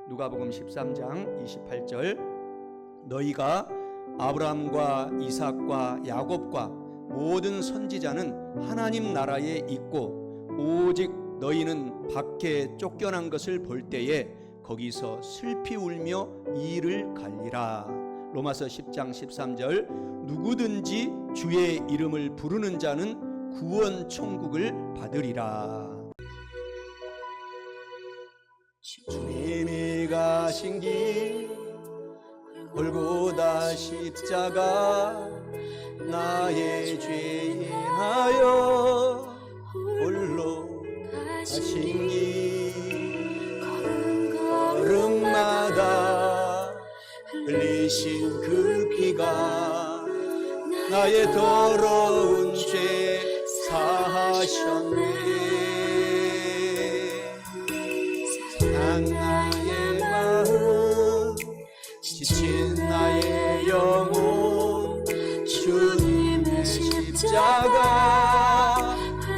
누가복음 13장 28절 너희가 아브라함과 이삭과 야곱과 모든 선지자는 하나님 나라에 있고 오직 너희는 밖에 쫓겨난 것을 볼 때에 거기서 슬피 울며 이를 갈리라. 로마서 10장 13절 누구든지 주의 이름을 부르는 자는 구원 천국을 받으리라. 주님이 가신 길 골고다 십자가 나의 죄 인하여 홀로 가신 길 걸음마다 흘리신 그 피가 나의 더러운 죄 사하셨네. 나의 마음 지친 나의 영혼 주님의 십자가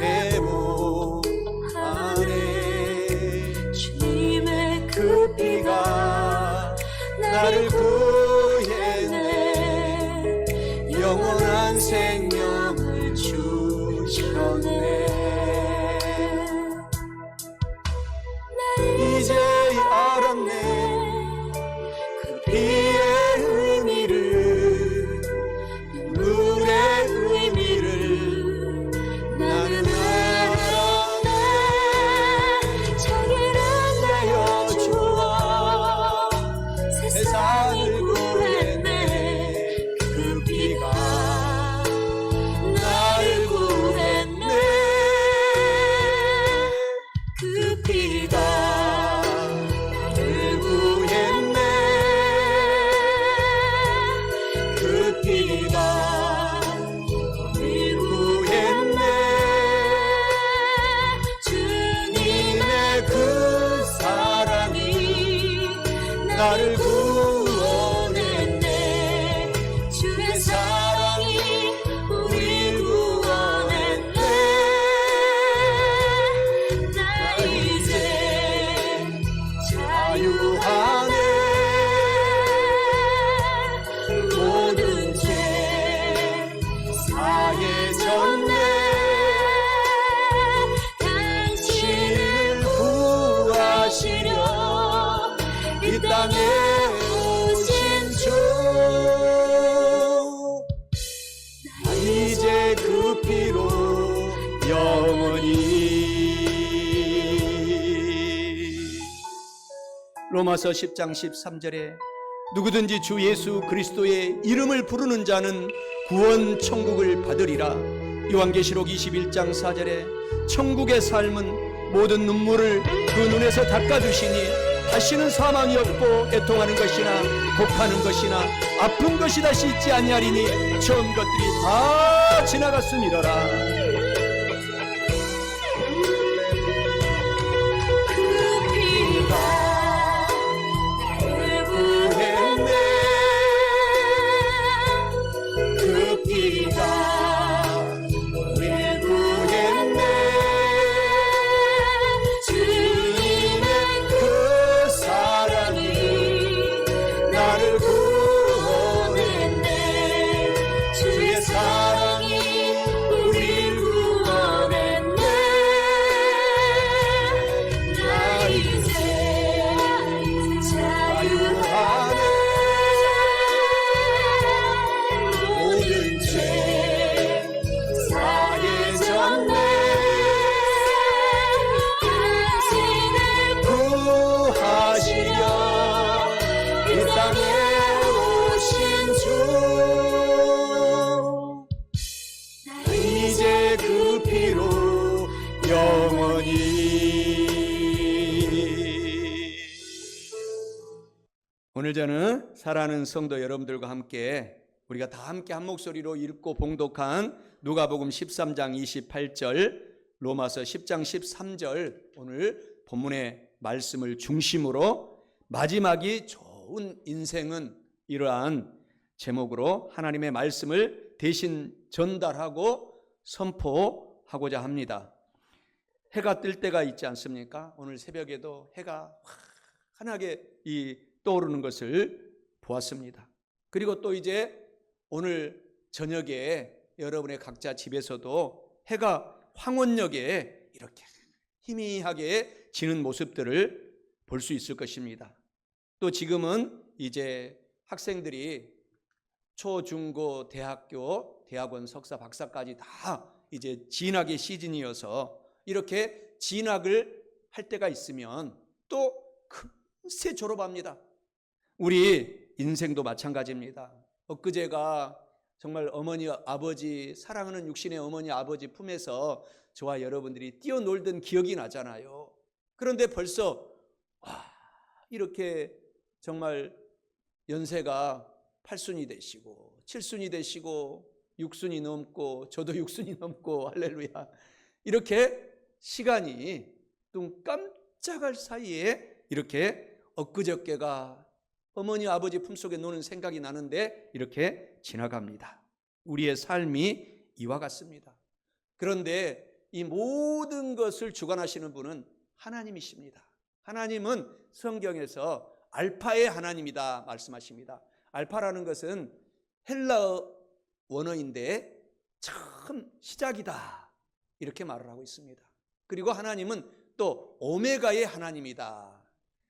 내 몸 안에 주님의 그 피가 나를 구해내 영원한 생명을 주셨네. 이제 알았네 그 피의 의미를 눈물의 의미를 나는 알았네. 자기를 내어 주어 세상을 구했네. 그 피가 나를 구했네. 그 피가 나를 구원했네. 주의 사랑이 우릴 구원했네. 나 이제 자유하네. 모든 죄 사해졌네. 당신을 구하시려 이 땅에 오신 주. 나 이제 그 피로 영원히. 로마서 10장 13절에 누구든지 주 예수 그리스도의 이름을 부르는 자는 구원 천국을 받으리라. 요한계시록 21장 4절에 천국의 삶은 모든 눈물을 그 눈에서 닦아주시니 다시는 사망이 없고 애통하는 것이나 곡하는 것이나 아픈 것이 다시 있지 아니하리니 처음 것들이 다 지나갔음이로라. 그 피가 나를 구했네. 그 피가 우릴 구했네. 나를 구원했네. 주의 사랑이 우릴 구원했네. 나 이제 자유하네. 모든 죄 사해졌네. 당신을 구하시려 이 땅에 오신 주. 나 이제 그 피로 영원히. 오늘 저는 사랑하는 성도 여러분들과 함께 우리가 다 함께 한 목소리로 읽고 봉독한 누가복음 13장 28절 로마서 10장 13절 오늘 본문의 말씀을 중심으로 마지막이 좋은 인생은 이러한 제목으로 하나님의 말씀을 대신 전달하고 선포하고자 합니다. 해가 뜰 때가 있지 않습니까? 오늘 새벽에도 해가 환하게 떠오르는 것을 보았습니다. 그리고 또 이제 오늘 저녁에 여러분의 각자 집에서도 해가 황혼역에 이렇게 희미하게 지는 모습들을 볼 수 있을 것입니다. 또 지금은 이제 학생들이 초, 중, 고, 대학교, 대학원, 석사, 박사까지 다 이제 진학의 시즌이어서 이렇게 진학을 할 때가 있으면 또 금세 졸업합니다. 우리 인생도 마찬가지입니다. 엊그제가 정말 어머니, 아버지, 사랑하는 육신의 어머니, 아버지 품에서 저와 여러분들이 뛰어놀던 기억이 나잖아요. 그런데 벌써 이렇게 정말 연세가 8순이 되시고 7순이 되시고 6순이 넘고 저도 6순이 넘고 할렐루야, 이렇게 시간이 눈 깜짝할 사이에 이렇게 엊그저께가 어머니 아버지 품속에 노는 생각이 나는데 이렇게 지나갑니다. 우리의 삶이 이와 같습니다. 그런데 이 모든 것을 주관하시는 분은 하나님이십니다. 하나님은 성경에서 알파의 하나님이다 말씀하십니다. 알파라는 것은 헬라어 원어인데 처음 시작이다 이렇게 말을 하고 있습니다. 그리고 하나님은 또 오메가의 하나님이다,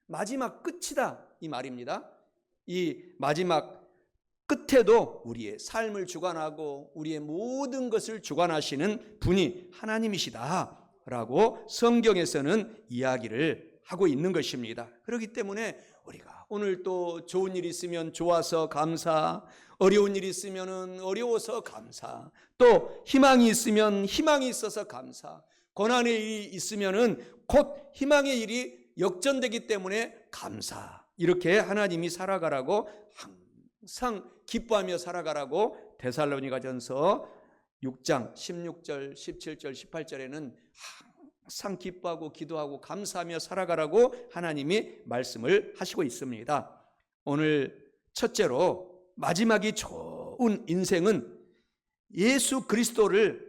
마지막 끝이다 이 말입니다. 이 마지막 끝에도 우리의 삶을 주관하고 우리의 모든 것을 주관하시는 분이 하나님이시다 라고 성경에서는 이야기를 하고 있는 것입니다. 그렇기 때문에 우리가 오늘 또 좋은 일이 있으면 좋아서 감사, 어려운 일이 있으면 어려워서 감사, 또 희망이 있으면 희망이 있어서 감사, 고난의 일이 있으면 곧 희망의 일이 역전되기 때문에 감사, 이렇게 하나님이 살아가라고 항상 기뻐하며 살아가라고 데살로니가전서 6장 16절 17절 18절에는 항상 기뻐하고 기도하고 감사하며 살아가라고 하나님이 말씀을 하시고 있습니다. 오늘 첫째로 마지막이 좋은 인생은 예수 그리스도를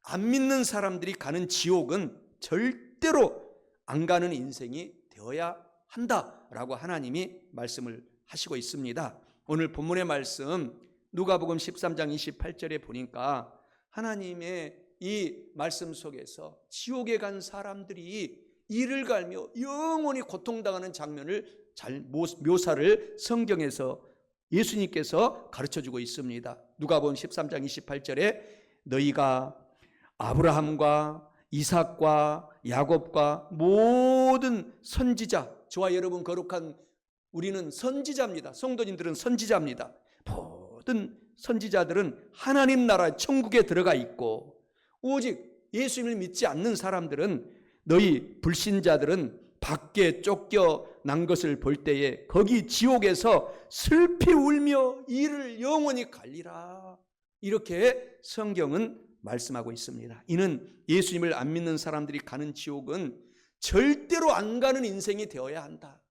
안 믿는 사람들이 가는 지옥은 절대로 안 가는 인생이 되어야 한다라고 하나님이 말씀을 하시고 있습니다. 오늘 본문의 말씀 누가복음 13장 28절에 보니까 하나님의 이 말씀 속에서 지옥에 간 사람들이 이를 갈며 영원히 고통당하는 장면을 잘 묘사를 성경에서 예수님께서 가르쳐주고 있습니다. 누가복음 13장 28절에 너희가 아브라함과 이삭과 야곱과 모든 선지자, 저와 여러분 거룩한 우리는 선지자입니다. 성도님들은 선지자입니다. 모든 선지자들은 하나님 나라 천국에 들어가 있고 오직 예수님을 믿지 않는 사람들은 너희 불신자들은 밖에 쫓겨난 것을 볼 때에 거기 지옥에서 슬피 울며 이를 영원히 갈리라, 이렇게 성경은 말씀하고 있습니다. 이는 예수님을 안 믿는 사람들이 가는 지옥은 절대로 안 가는 인생이 되어야 한다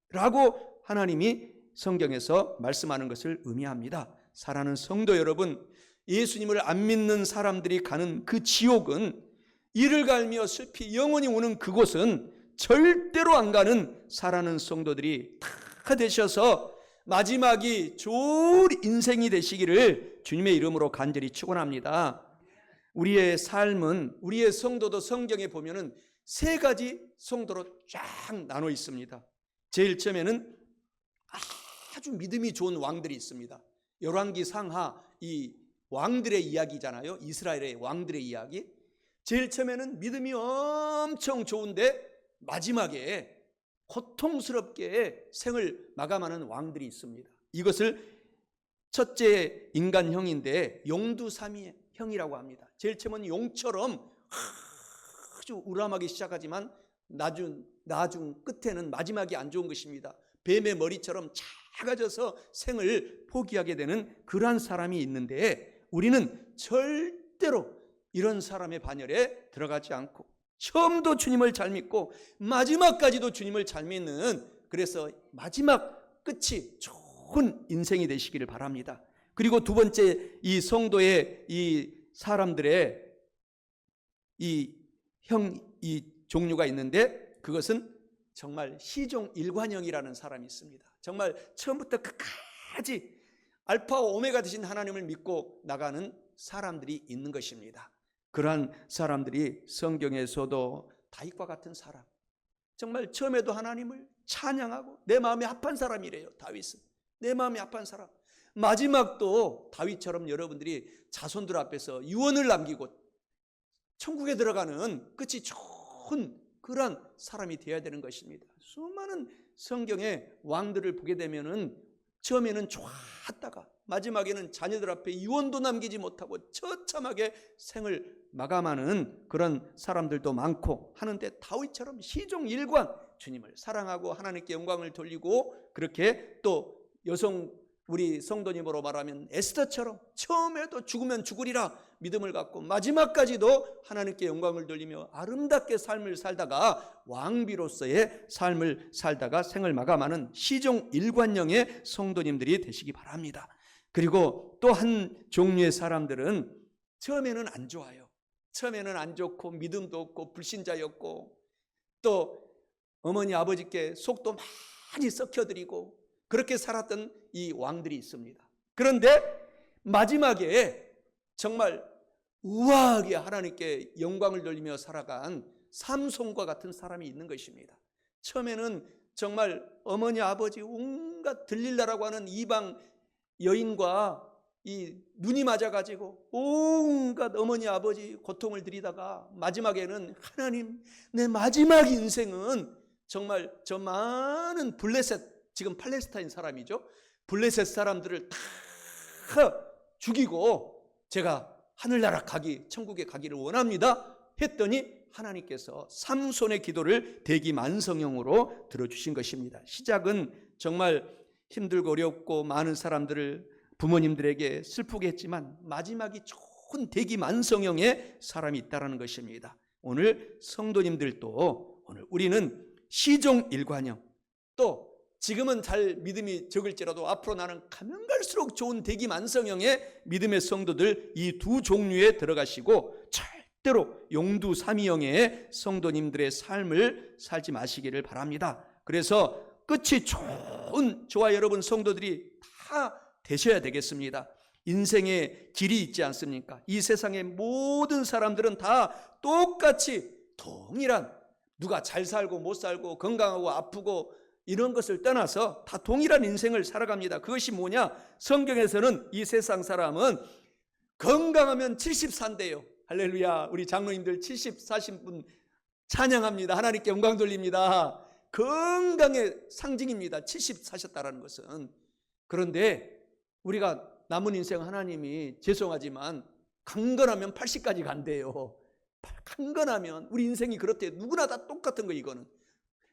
라고 하나님이 성경에서 말씀하는 것을 의미합니다. 사랑하는 성도 여러분, 예수님을 안 믿는 사람들이 가는 그 지옥은 이를 갈며 슬피 영원히 우는 그곳은 절대로 안 가는 사랑하는 성도들이 다 되셔서 마지막이 좋은 인생이 되시기를 주님의 이름으로 간절히 축원합니다. 우리의 삶은, 우리의 성도도 성경에 보면은 세 가지 성도로 쫙 나눠 있습니다. 제일 처음에는 아주 믿음이 좋은 왕들이 있습니다. 열왕기 상하 이 왕들의 이야기잖아요. 이스라엘의 왕들의 이야기. 제일 처음에는 믿음이 엄청 좋은데 마지막에 고통스럽게 생을 마감하는 왕들이 있습니다. 이것을 첫째 인간형인데 용두삼위형이라고 합니다. 제일 처음은 용처럼 아주 우람하게 시작하지만 나중 끝에는 마지막이 안 좋은 것입니다. 뱀의 머리처럼 작아져서 생을 포기하게 되는 그러한 사람이 있는데 우리는 절대로 이런 사람의 반열에 들어가지 않고 처음도 주님을 잘 믿고 마지막까지도 주님을 잘 믿는, 그래서 마지막 끝이 좋은 인생이 되시기를 바랍니다. 그리고 두 번째, 이 성도의 이 사람들의 이 종류가 있는데 그것은 정말 시종 일관형이라는 사람이 있습니다. 정말 처음부터 끝까지 알파와 오메가 되신 하나님을 믿고 나가는 사람들이 있는 것입니다. 그러한 사람들이 성경에서도 다윗과 같은 사람, 정말 처음에도 하나님을 찬양하고 내 마음이 합한 사람이래요. 다윗은 내 마음이 합한 사람. 마지막도 다윗처럼 여러분들이 자손들 앞에서 유언을 남기고 천국에 들어가는 끝이 좋은 그러한 사람이 되어야 되는 것입니다. 수많은 성경의 왕들을 보게 되면은 처음에는 좋았다가 마지막에는 자녀들 앞에 유언도 남기지 못하고 처참하게 생을 마감하는 그런 사람들도 많고 하는데, 다윗처럼 시종일관 주님을 사랑하고 하나님께 영광을 돌리고, 그렇게 또 여성 우리 성도님으로 말하면 에스더처럼 처음에도 죽으면 죽으리라 믿음을 갖고 마지막까지도 하나님께 영광을 돌리며 아름답게 삶을 살다가 왕비로서의 삶을 살다가 생을 마감하는 시종일관형의 성도님들이 되시기 바랍니다. 그리고 또 한 종류의 사람들은 처음에는 안 좋아요. 처음에는 안 좋고 믿음도 없고 불신자였고 또 어머니 아버지께 속도 많이 썩혀드리고 그렇게 살았던 이 왕들이 있습니다. 그런데 마지막에 정말 우아하게 하나님께 영광을 돌리며 살아간 삼손과 같은 사람이 있는 것입니다. 처음에는 정말 어머니 아버지 온갖 들릴라라고 하는 이방 여인과 이 눈이 맞아가지고 온갖 어머니 아버지 고통을 드리다가 마지막에는 하나님, 내 마지막 인생은 정말 저 많은 블레셋, 지금 팔레스타인 사람이죠, 블레셋 사람들을 다 죽이고 제가 하늘나라 가기, 천국에 가기를 원합니다 했더니 하나님께서 삼손의 기도를 대기만성형으로 들어주신 것입니다. 시작은 정말 힘들고 어렵고 많은 사람들을 부모님들에게 슬프게 했지만 마지막이 좋은 대기만성형의 사람이 있다는 것입니다. 오늘 성도님들도 오늘 우리는 시종일관형, 또 지금은 잘 믿음이 적을지라도 앞으로 나는 가면 갈수록 좋은 대기만성형의 믿음의 성도들, 이 두 종류에 들어가시고 절대로 용두삼위형의 성도님들의 삶을 살지 마시기를 바랍니다. 그래서 끝이 좋은 저와 여러분 성도들이 다 되셔야 되겠습니다. 인생의 길이 있지 않습니까? 이 세상의 모든 사람들은 다 똑같이 동일한, 누가 잘 살고 못 살고 건강하고 아프고 이런 것을 떠나서 다 동일한 인생을 살아갑니다. 그것이 뭐냐? 성경에서는 이 세상 사람은 건강하면 70산대요. 할렐루야. 우리 장로님들 70 사신 분 찬양합니다. 하나님께 영광 돌립니다. 건강의 상징입니다. 70 사셨다는 것은. 그런데 우리가 남은 인생 하나님이 죄송하지만 강건하면 80까지 간대요. 강건하면 우리 인생이 그렇대요. 누구나 다 똑같은 거. 이거는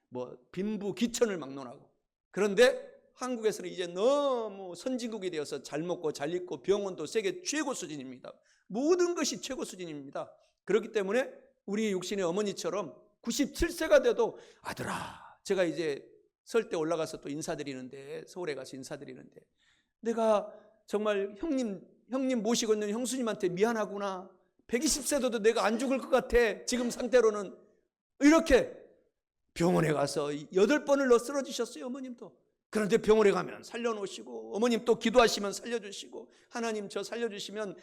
뭐 빈부 기천을 막론하고. 그런데 한국에서는 이제 너무 선진국이 되어서 잘 먹고 잘 입고 병원도 세계 최고 수준입니다. 모든 것이 최고 수준입니다. 그렇기 때문에 우리 육신의 어머니처럼 97세가 돼도 아들아, 제가 이제 설 때 올라가서 또 인사드리는데, 서울에 가서 인사드리는데, 내가 정말 형님 모시고 있는 형수님한테 미안하구나. 120세도 내가 안 죽을 것 같아. 지금 상태로는. 이렇게 병원에 가서 8번을 쓰러지셨어요, 어머님도. 그런데 병원에 가면 살려놓으시고, 어머님 또 기도하시면 살려주시고, 하나님 저 살려주시면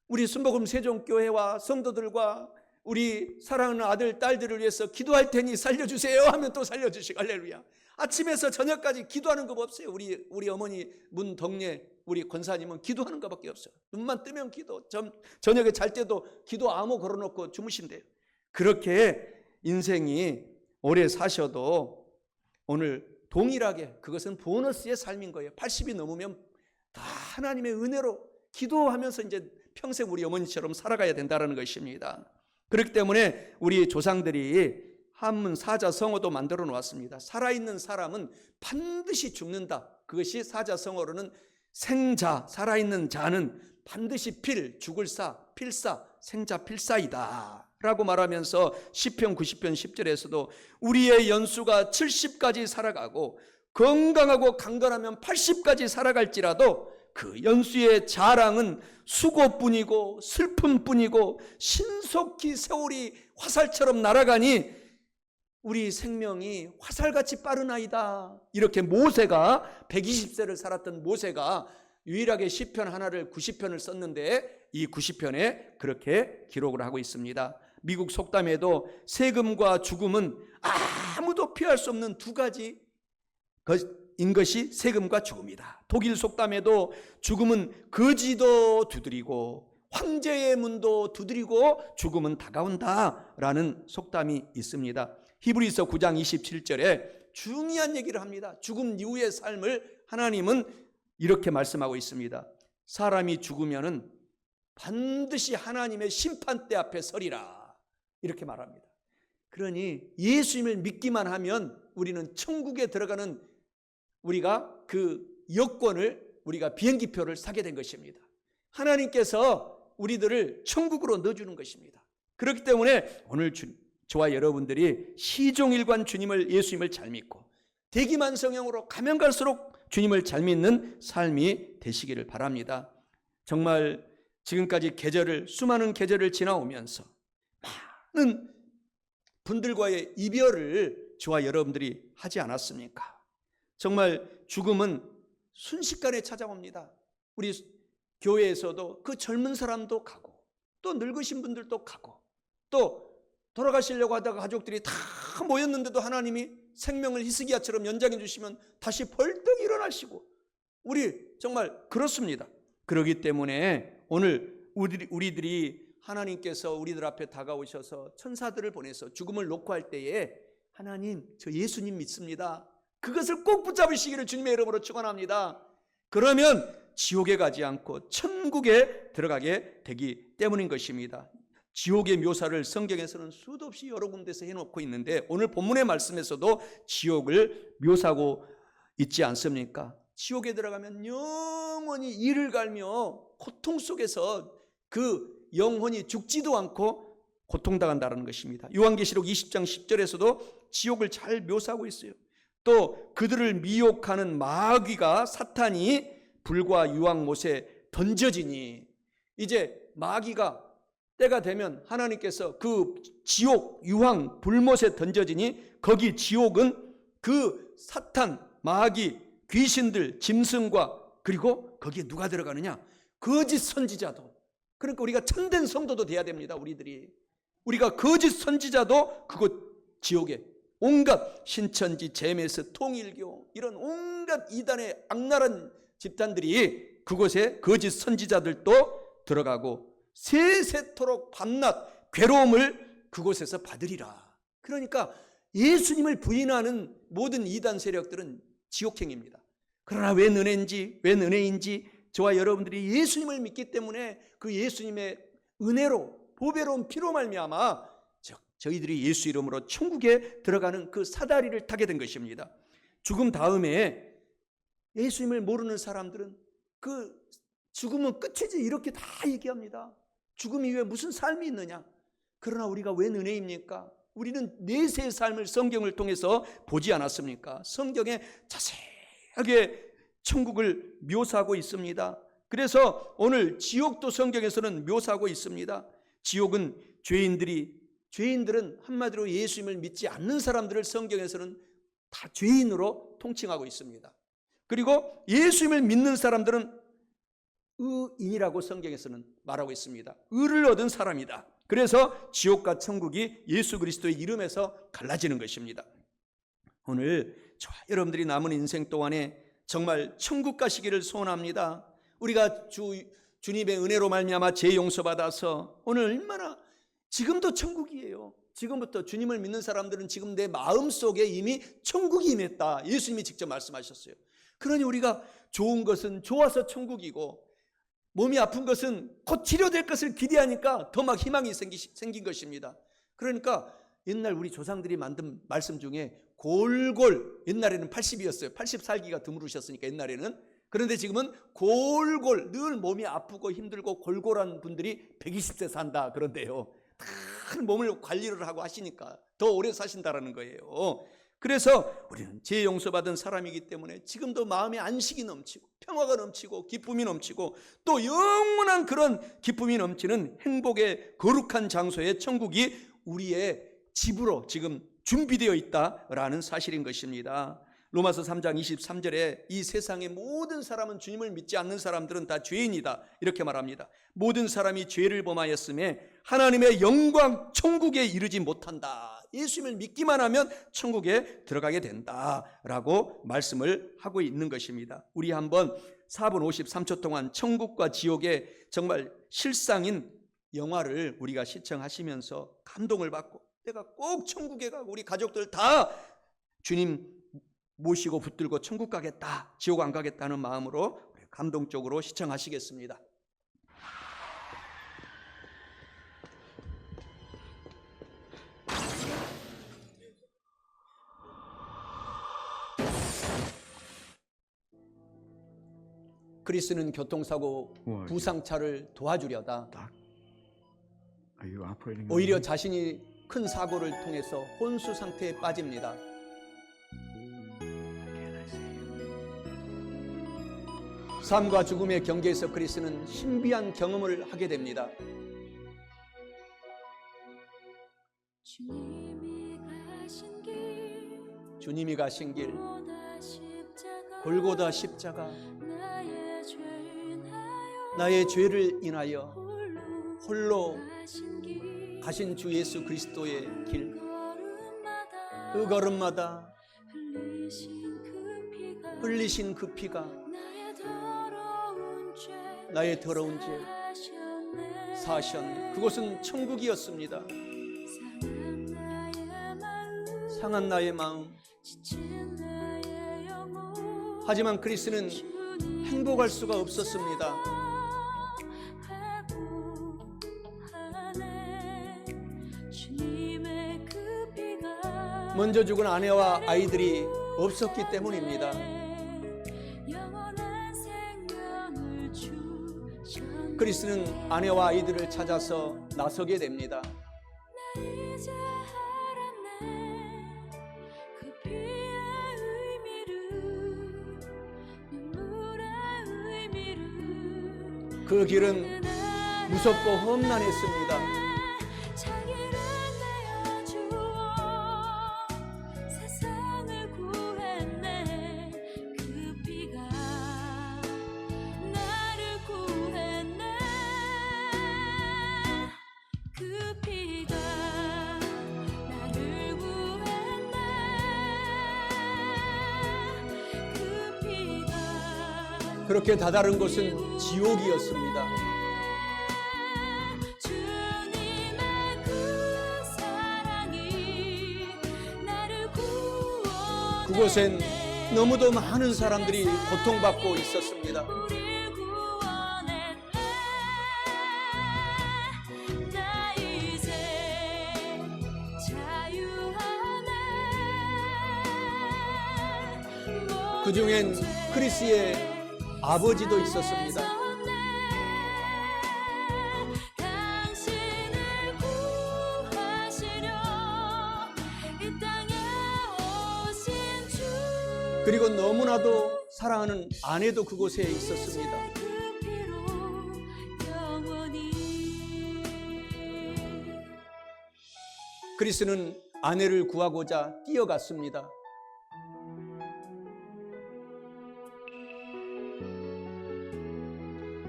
우리 순복음 세종교회와 성도들과 우리 사랑하는 아들, 딸들을 위해서 기도할 테니 살려주세요 하면 또 살려주시고, 할렐루야. 아침에서 저녁까지 기도하는 것 없어요. 우리 어머니 문덕례 우리 권사님은 기도하는 것밖에 없어요. 눈만 뜨면 기도, 저녁에 잘 때도 기도 암호 걸어놓고 주무신대요. 그렇게 인생이 오래 사셔도 오늘 동일하게 그것은 보너스의 삶인 거예요. 80이 넘으면 다 하나님의 은혜로 기도하면서 이제 평생 우리 어머니처럼 살아가야 된다는 것입니다. 그렇기 때문에 우리 조상들이 한문 사자성어도 만들어 놓았습니다. 살아있는 사람은 반드시 죽는다. 그것이 사자성어로는 생자, 살아있는 자는 반드시 죽을 사, 필사, 생자 필사이다 라고 말하면서 시편 90편 10절에서도 우리의 연수가 70까지 살아가고 건강하고 강건하면 80까지 살아갈지라도 그 연수의 자랑은 수고뿐이고 슬픔뿐이고 신속히 세월이 화살처럼 날아가니 우리 생명이 화살같이 빠른 아이다. 이렇게 모세가 120세를 살았던 모세가 유일하게 시편 하나를 90편을 썼는데 이 90편에 그렇게 기록을 하고 있습니다. 미국 속담에도 세금과 죽음은 아무도 피할 수 없는 두 가지인 것이 세금과 죽음이다. 독일 속담에도 죽음은 거지도 두드리고 황제의 문도 두드리고 죽음은 다가온다라는 속담이 있습니다. 히브리서 9장 27절에 중요한 얘기를 합니다. 죽음 이후의 삶을 하나님은 이렇게 말씀하고 있습니다. 사람이 죽으면은 반드시 하나님의 심판대 앞에 서리라. 이렇게 말합니다. 그러니 예수님을 믿기만 하면 우리는 천국에 들어가는 우리가 그 여권을 우리가 비행기표를 사게 된 것입니다. 하나님께서 우리들을 천국으로 넣어주는 것입니다. 그렇기 때문에 오늘 저와 여러분들이 시종일관 주님을 예수님을 잘 믿고 대기만성형으로 가면 갈수록 주님을 잘 믿는 삶이 되시기를 바랍니다. 정말 지금까지 수많은 계절을 지나오면서 많은 분들과의 이별을 저와 여러분들이 하지 않았습니까? 정말 죽음은 순식간에 찾아옵니다. 우리 교회에서도 그 젊은 사람도 가고 또 늙으신 분들도 가고 또 돌아가시려고 하다가 가족들이 다 모였는데도 하나님이 생명을 히스기야처럼 연장해 주시면 다시 벌떡 일어나시고 우리 정말 그렇습니다. 그렇기 때문에 오늘 우리들이 하나님께서 우리들 앞에 다가오셔서 천사들을 보내서 죽음을 놓고 할 때에 하나님 저 예수님 믿습니다. 그것을 꼭 붙잡으시기를 주님의 이름으로 축원합니다. 그러면 지옥에 가지 않고 천국에 들어가게 되기 때문인 것입니다. 지옥의 묘사를 성경에서는 수도 없이 여러 군데서 해놓고 있는데 오늘 본문의 말씀에서도 지옥을 묘사하고 있지 않습니까? 지옥에 들어가면 영원히 이를 갈며 고통 속에서 그 영혼이 죽지도 않고 고통당한다는 것입니다. 요한계시록 20장 10절에서도 지옥을 잘 묘사하고 있어요. 또 그들을 미혹하는 마귀가 사탄이 불과 유황못에 던져지니 이제 마귀가 때가 되면 하나님께서 그 지옥 유황 불못에 던져지니 거기 지옥은 그 사탄 마귀 귀신들 짐승과 그리고 거기에 누가 들어가느냐 거짓 선지자도 그러니까 우리가 참된 성도도 돼야 됩니다. 우리가 거짓 선지자도 그곳 지옥에 온갖 신천지 제메스 통일교 이런 온갖 이단의 악랄한 집단들이 그곳에 거짓 선지자들도 들어가고 세세토록 밤낮 괴로움을 그곳에서 받으리라. 그러니까 예수님을 부인하는 모든 이단 세력들은 지옥행입니다. 그러나 왜 은혜인지 저와 여러분들이 예수님을 믿기 때문에 그 예수님의 은혜로 보배로운 피로 말미암아 저희들이 예수 이름으로 천국에 들어가는 그 사다리를 타게 된 것입니다. 죽음 다음에 예수님을 모르는 사람들은 그 죽음은 끝이지 이렇게 다 얘기합니다. 죽음 이후에 무슨 삶이 있느냐? 그러나 우리가 웬 은혜입니까? 우리는 내세의 삶을 성경을 통해서 보지 않았습니까? 성경에 자세하게 천국을 묘사하고 있습니다. 그래서 오늘 지옥도 성경에서는 묘사하고 있습니다. 지옥은 죄인들은 한마디로 예수님을 믿지 않는 사람들을 성경에서는 다 죄인으로 통칭하고 있습니다. 그리고 예수님을 믿는 사람들은 의인이라고 성경에서는 말하고 있습니다. 의를 얻은 사람이다. 그래서 지옥과 천국이 예수 그리스도의 이름에서 갈라지는 것입니다. 오늘 저와 여러분들이 남은 인생 동안에 정말 천국 가시기를 소원합니다. 우리가 주님의 은혜로 말미암아 죄 용서받아서 오늘 얼마나 지금도 천국이에요. 지금부터 주님을 믿는 사람들은 지금 내 마음속에 이미 천국이 임했다. 예수님이 직접 말씀하셨어요. 그러니 우리가 좋은 것은 좋아서 천국이고 몸이 아픈 것은 곧 치료될 것을 기대하니까 더 막 희망이 생긴 것입니다. 그러니까 옛날 우리 조상들이 만든 말씀 중에 골골, 옛날에는 80이었어요. 80 살기가 드물으셨으니까 옛날에는. 그런데 지금은 골골, 늘 몸이 아프고 힘들고 골골한 분들이 120세 산다 그런데요. 다 몸을 관리를 하고 하시니까 더 오래 사신다라는 거예요. 그래서 우리는 죄 용서받은 사람이기 때문에 지금도 마음에 안식이 넘치고 평화가 넘치고 기쁨이 넘치고 또 영원한 그런 기쁨이 넘치는 행복의 거룩한 장소의 천국이 우리의 집으로 지금 준비되어 있다라는 사실인 것입니다. 로마서 3장 23절에 이 세상의 모든 사람은 주님을 믿지 않는 사람들은 다 죄인이다 이렇게 말합니다. 모든 사람이 죄를 범하였음에 하나님의 영광 천국에 이르지 못한다. 예수님을 믿기만 하면 천국에 들어가게 된다라고 말씀을 하고 있는 것입니다. 우리 한번 4분 53초 동안 천국과 지옥의 정말 실상인 영화를 우리가 시청하시면서 감동을 받고 내가 꼭 천국에 가고 우리 가족들 다 주님 모시고 붙들고 천국 가겠다, 지옥 안 가겠다는 마음으로 감동적으로 시청하시겠습니다. 크리스는 교통사고 부상차를 도와주려다 오히려 자신이 큰 사고를 통해서 혼수 상태에 빠집니다. 삶과 죽음의 경계에서 크리스는 신비한 경험을 하게 됩니다. 주님이 가신 길 골고다 십자가 나의 죄를 인하여 홀로 가신 주 예수 그리스도의 길 그 걸음마다 흘리신 그 피가 나의 더러운 죄 사하셨네. 그곳은 천국이었습니다. 상한 나의 마음. 하지만 크리스는 행복할 수가 없었습니다. 먼저 죽은 아내와 아이들이 없었기 때문입니다. 크리스는 아내와 아이들을 찾아서 나서게 됩니다. 그 길은 무섭고 험난했습니다. 그렇게 다다른 곳은 지옥이었습니다. 그곳엔 너무도 많은 사람들이 고통받고 있었습니다. 그 중엔 크리스의 아버지도 있었습니다. 그리고 너무나도 사랑하는 아내도 그곳에 있었습니다. 크리스는 아내를 구하고자 뛰어갔습니다.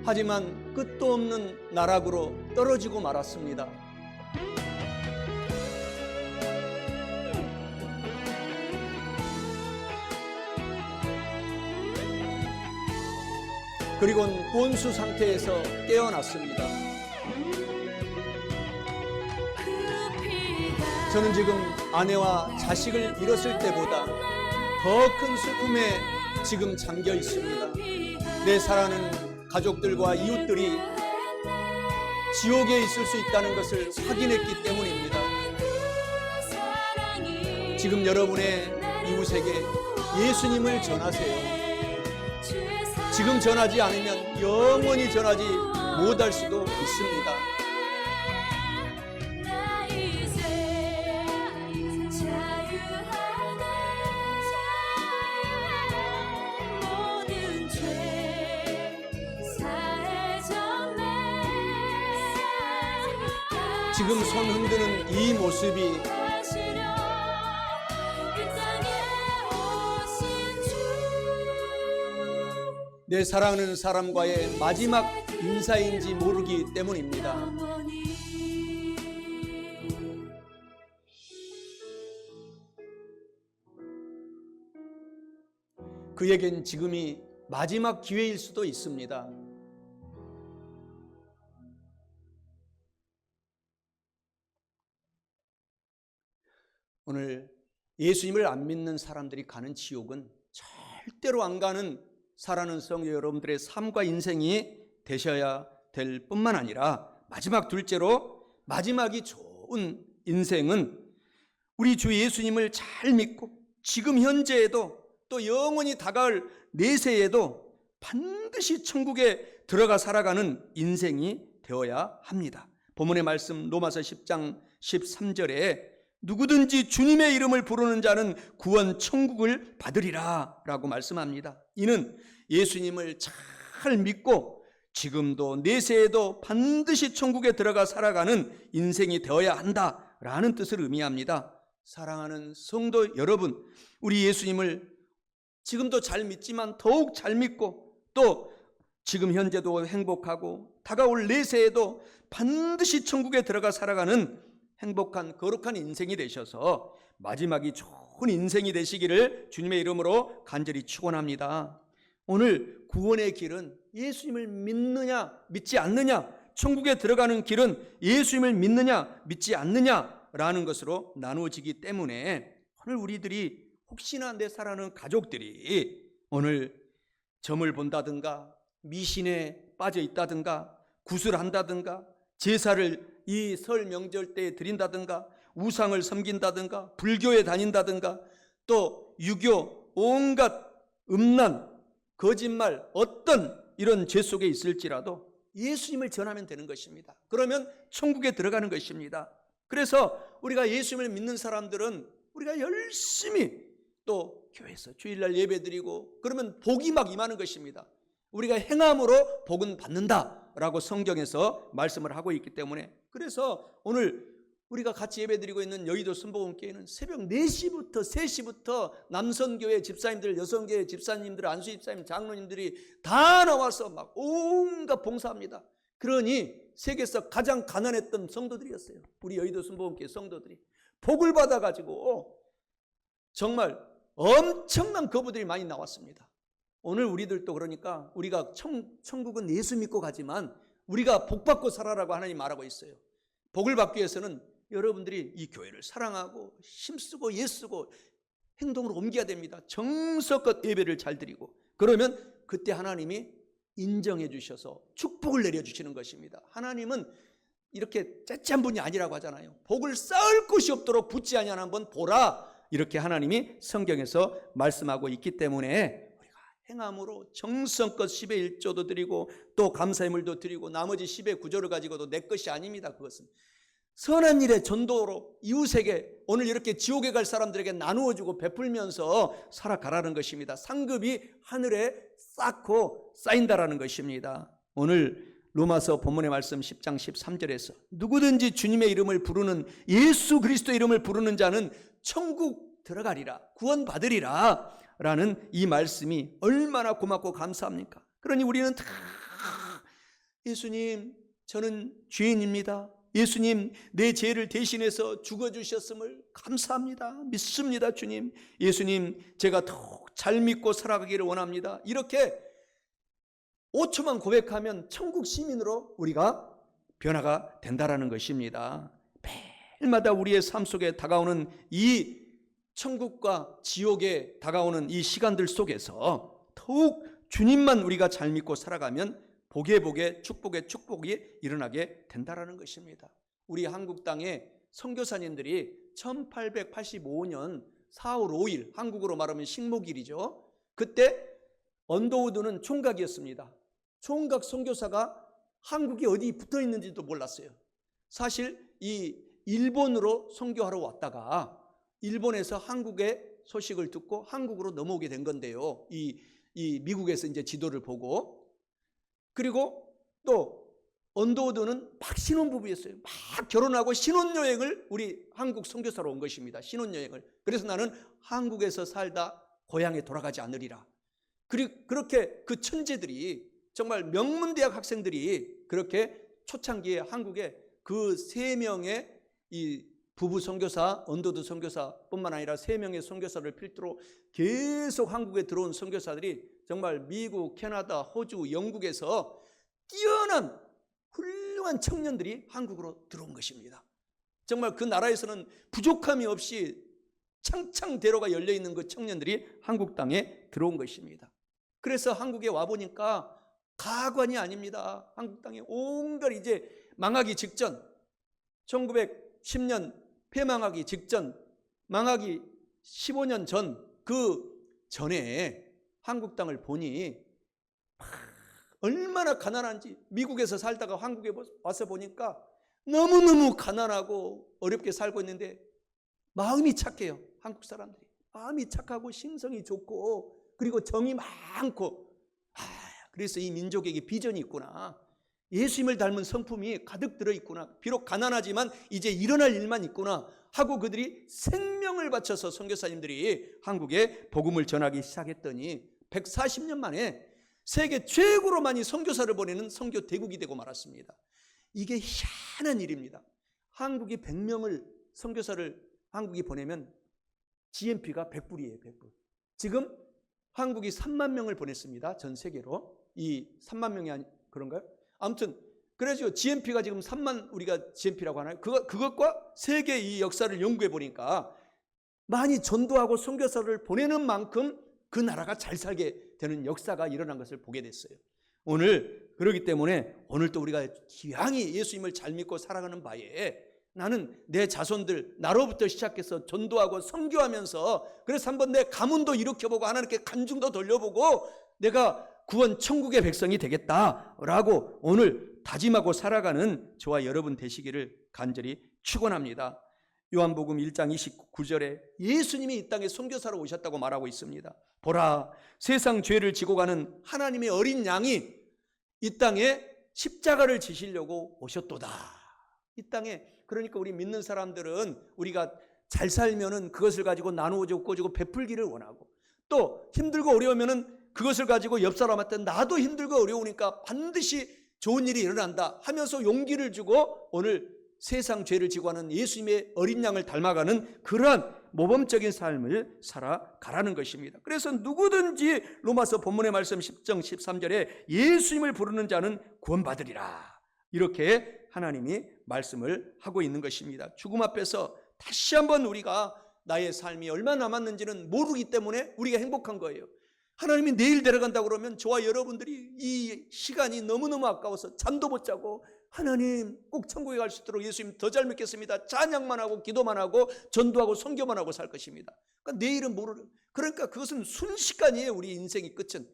하지만 끝도 없는 나락으로 떨어지고 말았습니다. 그리고는 혼수 상태에서 깨어났습니다. 저는 지금 아내와 자식을 잃었을 때보다 더 큰 슬픔에 지금 잠겨 있습니다. 내 사랑하는 가족들과 이웃들이 지옥에 있을 수 있다는 것을 확인했기 때문입니다. 지금 여러분의 이웃에게 예수님을 전하세요. 지금 전하지 않으면 영원히 전하지 못할 수도 있습니다. 지금 손 흔드는 이 모습이 내 사랑하는 사람과의 마지막 인사인지 모르기 때문입니다. 그에겐 지금이 마지막 기회일 수도 있습니다. 오늘 예수님을 안 믿는 사람들이 가는 지옥은 절대로 안 가는 사랑하는 성도 여러분들의 삶과 인생이 되셔야 될 뿐만 아니라, 마지막 둘째로 마지막이 좋은 인생은 우리 주 예수님을 잘 믿고 지금 현재에도 또 영원히 다가올 내세에도 반드시 천국에 들어가 살아가는 인생이 되어야 합니다. 본문의 말씀 로마서 10장 13절에 누구든지 주님의 이름을 부르는 자는 구원 천국을 받으리라 라고 말씀합니다. 이는 예수님을 잘 믿고 지금도 내세에도 반드시 천국에 들어가 살아가는 인생이 되어야 한다라는 뜻을 의미합니다. 사랑하는 성도 여러분, 우리 예수님을 지금도 잘 믿지만 더욱 잘 믿고 또 지금 현재도 행복하고 다가올 내세에도 반드시 천국에 들어가 살아가는 행복한 거룩한 인생이 되셔서 마지막이 좋은 인생이 되시기를 주님의 이름으로 간절히 축원합니다. 오늘 구원의 길은 예수님을 믿느냐 믿지 않느냐, 천국에 들어가는 길은 예수님을 믿느냐 믿지 않느냐라는 것으로 나누어지기 때문에 오늘 우리들이 혹시나 내 사랑하는 가족들이 오늘 점을 본다든가 미신에 빠져 있다든가 구슬한다든가 제사를 이 설 명절 때에 드린다든가 우상을 섬긴다든가 불교에 다닌다든가 또 유교 온갖 음란 거짓말 어떤 이런 죄 속에 있을지라도 예수님을 전하면 되는 것입니다. 그러면 천국에 들어가는 것입니다. 그래서 우리가 예수님을 믿는 사람들은 우리가 열심히 또 교회에서 주일날 예배드리고 그러면 복이 막 임하는 것입니다. 우리가 행함으로 복은 받는다라고 성경에서 말씀을 하고 있기 때문에, 그래서 오늘 우리가 같이 예배드리고 있는 여의도 순복음교회는 새벽 4시부터 3시부터 남선교회 집사님들, 여성교회 집사님들, 안수 집사님, 장로님들이 다 나와서 막 온갖 봉사합니다. 그러니 세계에서 가장 가난했던 성도들이었어요. 우리 여의도 순복음교회 성도들이 복을 받아가지고 정말 엄청난 거부들이 많이 나왔습니다. 오늘 우리들도 그러니까 우리가 천국은 예수 믿고 가지만 우리가 복 받고 살아라고 하나님 말하고 있어요. 복을 받기 위해서는 여러분들이 이 교회를 사랑하고 힘쓰고 예쓰고 행동으로 옮겨야 됩니다. 정성껏 예배를 잘 드리고 그러면 그때 하나님이 인정해 주셔서 축복을 내려주시는 것입니다. 하나님은 이렇게 째째한 분이 아니라고 하잖아요. 복을 쌓을 곳이 없도록 붙지 아니하는 한번 보라, 이렇게 하나님이 성경에서 말씀하고 있기 때문에 우리가 행함으로 정성껏 10의 1조도 드리고 또 감사의물도 드리고 나머지 10의 9조를 가지고도 내 것이 아닙니다. 그것은 선한 일의 전도로 이웃에게 오늘 이렇게 지옥에 갈 사람들에게 나누어주고 베풀면서 살아가라는 것입니다. 상급이 하늘에 쌓고 쌓인다라는 것입니다. 오늘 로마서 본문의 말씀 10장 13절에서 누구든지 주님의 이름을 부르는, 예수 그리스도의 이름을 부르는 자는 천국 들어가리라, 구원받으리라 라는 이 말씀이 얼마나 고맙고 감사합니까? 그러니 우리는 다 예수님 저는 죄인입니다, 예수님 내 죄를 대신해서 죽어주셨음을 감사합니다, 믿습니다 주님, 예수님 제가 더욱 잘 믿고 살아가기를 원합니다, 이렇게 5초만 고백하면 천국 시민으로 우리가 변화가 된다라는 것입니다. 매일마다 우리의 삶 속에 다가오는 이 천국과 지옥에 다가오는 이 시간들 속에서 더욱 주님만 우리가 잘 믿고 살아가면 복의 복에 축복의 축복이 일어나게 된다라는 것입니다. 우리 한국 땅에 선교사님들이 1885년 4월 5일, 한국으로 말하면 식목일이죠. 그때 언더우드는 총각이었습니다. 총각 선교사가 한국이 어디 붙어 있는지도 몰랐어요. 사실 이 일본으로 선교하러 왔다가 일본에서 한국의 소식을 듣고 한국으로 넘어오게 된 건데요. 이 미국에서 이제 지도를 보고, 그리고 또 언더우드는 막 신혼부부였어요. 막 결혼하고 신혼여행을 우리 한국 선교사로 온 것입니다. 신혼여행을. 그래서 나는 한국에서 살다 고향에 돌아가지 않으리라. 그렇게 그 천재들이, 정말 명문대학 학생들이 그렇게 초창기에 한국에 그 3명의 이 부부 선교사, 언더드 선교사뿐만 아니라 3명의 선교사를 필두로 계속 한국에 들어온 선교사들이 정말 미국, 캐나다, 호주, 영국에서 뛰어난 훌륭한 청년들이 한국으로 들어온 것입니다. 정말 그 나라에서는 부족함이 없이 창창 대로가 열려있는 그 청년들이 한국 땅에 들어온 것입니다. 그래서 한국에 와보니까 가관이 아닙니다. 한국 땅에 온갖 이제 망하기 직전, 1910년 폐망하기 직전, 망하기 15년 전, 그 전에 한국 땅을 보니 얼마나 가난한지, 미국에서 살다가 한국에 와서 보니까 너무너무 가난하고 어렵게 살고 있는데 마음이 착해요. 한국 사람들이 마음이 착하고 심성이 좋고 그리고 정이 많고, 그래서 이 민족에게 비전이 있구나, 예수님을 닮은 성품이 가득 들어있구나, 비록 가난하지만 이제 일어날 일만 있구나 하고 그들이 생명을 바쳐서 선교사님들이 한국에 복음을 전하기 시작했더니 140년 만에 세계 최고로 많이 선교사를 보내는 선교 대국이 되고 말았습니다. 이게 희한한 일입니다. 한국이 100명을 선교사를 한국이 보내면 GNP가 100불이에요. 100불. 지금 한국이 3만 명을 보냈습니다. 전 세계로. 이 3만 명이 그런가요? 아무튼 그래서 GNP가 지금 3만, 우리가 GNP라고 하나요? 그것과 세계 이 역사를 연구해 보니까 많이 전도하고 선교사를 보내는 만큼 그 나라가 잘 살게 되는 역사가 일어난 것을 보게 됐어요. 오늘 그렇기 때문에 오늘 또 우리가 기왕이 예수님을 잘 믿고 살아가는 바에 나는 내 자손들 나로부터 시작해서 전도하고 선교하면서, 그래서 한번 내 가문도 일으켜보고 하나님께 간증도 돌려보고 내가 구원 천국의 백성이 되겠다라고 오늘 다짐하고 살아가는 저와 여러분 되시기를 간절히 축원합니다. 요한복음 1장 29절에 예수님이 이 땅에 선교사로 오셨다고 말하고 있습니다. 보라, 세상 죄를 지고 가는 하나님의 어린 양이 이 땅에 십자가를 지시려고 오셨도다. 이 땅에, 그러니까 우리 믿는 사람들은 우리가 잘 살면은 그것을 가지고 나누어주고 꺼주고 베풀기를 원하고, 또 힘들고 어려우면은 그것을 가지고 옆 사람한테 나도 힘들고 어려우니까 반드시 좋은 일이 일어난다 하면서 용기를 주고 오늘 세상 죄를 지고 하는 예수님의 어린 양을 닮아가는 그러한 모범적인 삶을 살아가라는 것입니다. 그래서 누구든지 로마서 본문의 말씀 10장 13절에 예수님을 부르는 자는 구원받으리라, 이렇게 하나님이 말씀을 하고 있는 것입니다. 죽음 앞에서 다시 한번 우리가 나의 삶이 얼마나 남았는지는 모르기 때문에 우리가 행복한 거예요. 하나님이 내일 데려간다고 그러면 저와 여러분들이 이 시간이 너무너무 아까워서 잠도 못 자고, 하나님 꼭 천국에 갈 수 있도록 예수님 더 잘 믿겠습니다, 찬양만 하고 기도만 하고 전도하고 선교만 하고 살 것입니다. 그러니까 내일은 모르는, 그러니까 그것은 순식간이에요. 우리 인생의 끝은.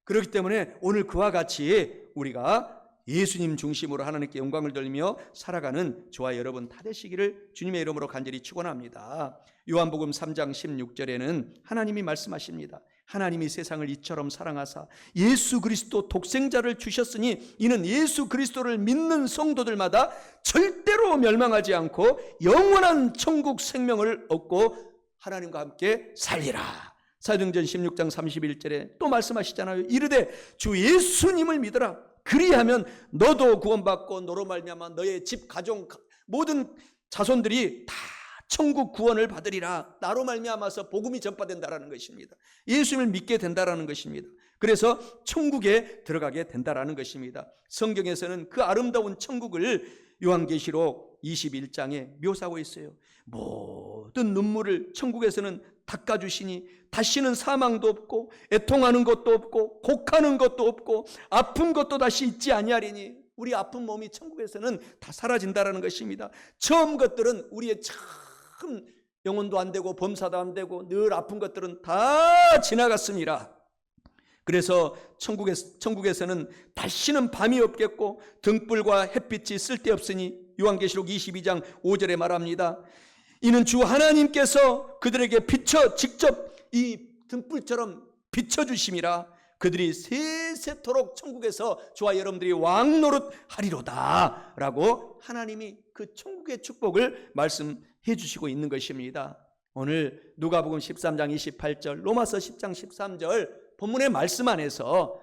그렇기 때문에 오늘 그와 같이 우리가 예수님 중심으로 하나님께 영광을 돌리며 살아가는 저와 여러분 다 되시기를 주님의 이름으로 간절히 축원합니다. 요한복음 3장 16절에는 하나님이 말씀하십니다. 하나님이 세상을 이처럼 사랑하사 예수 그리스도 독생자를 주셨으니 이는 예수 그리스도를 믿는 성도들마다 절대로 멸망하지 않고 영원한 천국 생명을 얻고 하나님과 함께 살리라. 사도행전 16장 31절에 또 말씀하시잖아요. 이르되 주 예수님을 믿으라. 그리하면 너도 구원받고 너로 말미암아 너의 집 가정 모든 자손들이 다 천국 구원을 받으리라. 나로 말미암아서 복음이 전파된다라는 것입니다. 예수님을 믿게 된다라는 것입니다. 그래서 천국에 들어가게 된다라는 것입니다. 성경에서는 그 아름다운 천국을 요한계시록 21장에 묘사하고 있어요. 모든 눈물을 천국에서는 닦아주시니 다시는 사망도 없고 애통하는 것도 없고 곡하는 것도 없고 아픈 것도 다시 있지 아니하리니, 우리 아픈 몸이 천국에서는 다 사라진다라는 것입니다. 처음 것들은 우리의 참 영혼도 안 되고 범사도 안 되고 늘 아픈 것들은 다 지나갔습니다. 그래서 천국에서는 다시는 밤이 없겠고 등불과 햇빛이 쓸데없으니 요한계시록 22장 5절에 말합니다. 이는 주 하나님께서 그들에게 직접 이 등불처럼 비춰주심이라. 그들이 세세토록 천국에서 저와 여러분들이 왕노릇 하리로다 라고 하나님이 그 천국의 축복을 말씀해 주시고 있는 것입니다. 오늘 누가복음 13장 28절, 로마서 10장 13절 본문의 말씀 안에서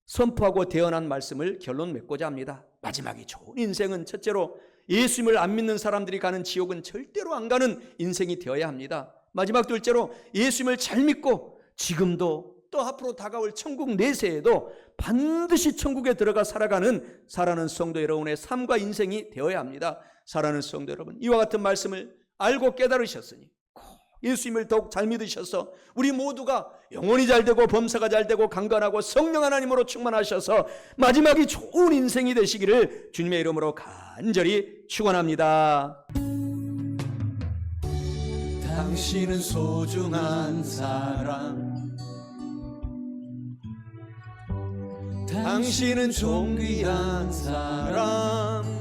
선포하고 대언한 말씀을 결론 맺고자 합니다. 마지막이 좋은 인생은 첫째로 예수님을 안 믿는 사람들이 가는 지옥은 절대로 안 가는 인생이 되어야 합니다. 마지막 둘째로 예수님을 잘 믿고 지금도 또 앞으로 다가올 천국 내세에도 반드시 천국에 들어가 살아가는 사랑하는 성도 여러분의 삶과 인생이 되어야 합니다. 사랑하는 성도 여러분, 이와 같은 말씀을 알고 깨달으셨으니 꼭 예수님을 더욱 잘 믿으셔서 우리 모두가 영혼이 잘되고 범사가 잘되고 강건하고 성령 하나님으로 충만하셔서 마지막이 좋은 인생이 되시기를 주님의 이름으로 간절히 축원합니다. 당신은 소중한 사람, 당신은 존귀한 사람,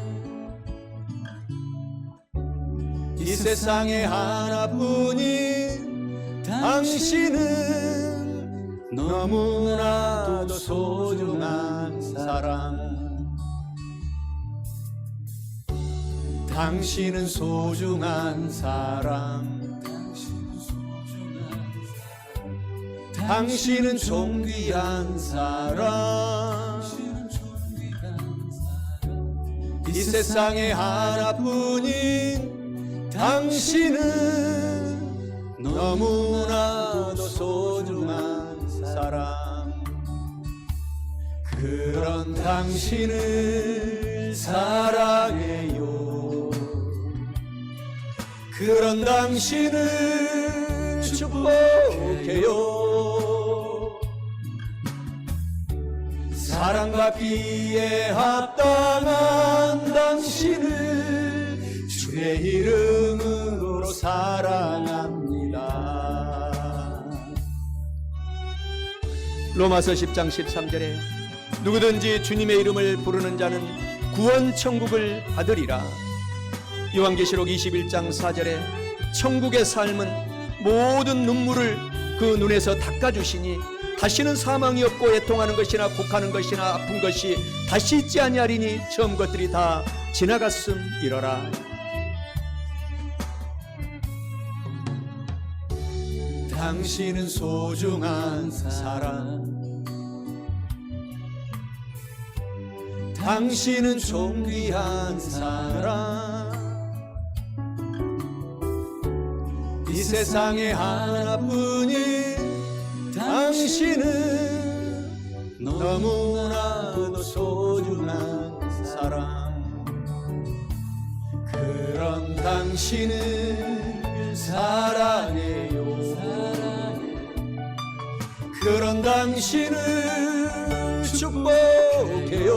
이 세상에 하나뿐인 당신은 너무나도 소중한 사람. 당신은 소중한 사람, 당신은 존귀한 사람, 이 세상에 하나뿐인 당신은 너무나도 소중한 사람. 그런 당신을 사랑해요. 그런 당신을 축복해요. 사랑받기에 합당한 당신을 주의 이름으로 사랑합니다. 로마서 10장 13절에 누구든지 주님의 이름을 부르는 자는 구원 천국을 받으리라. 요한계시록 21장 4절에 천국의 삶은 모든 눈물을 그 눈에서 닦아주시니 다시는 사망이 없고 애통하는 것이나 곡하는 것이나 아픈 것이 다시 있지 아니하리니 처음 것들이 다 지나갔음이러라. 당신은 소중한 사람, 당신은 존귀한 사람, 이 세상에 하나뿐인 당신은 너무나도 소중한 사람. 그런 당신을 사랑해요. 그런 당신을 축복해요.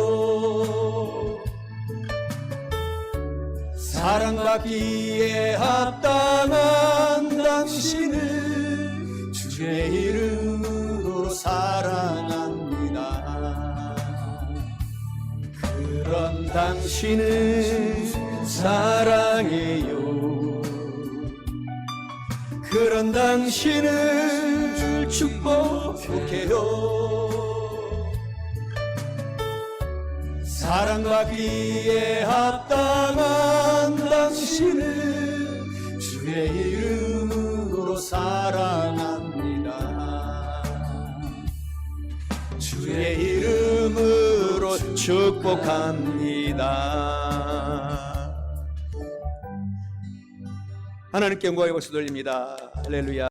사랑받기에 합당한 당신을 주의 이름으로 사랑합니다. 그런 당신을 사랑해요. 그런 당신을 축복해요. 사랑받기에 합당한 당신을 주의 이름으로 사랑합니다. 주의 이름으로 축복합니다. 하나님께 영광의 박수 돌립니다. 할렐루야.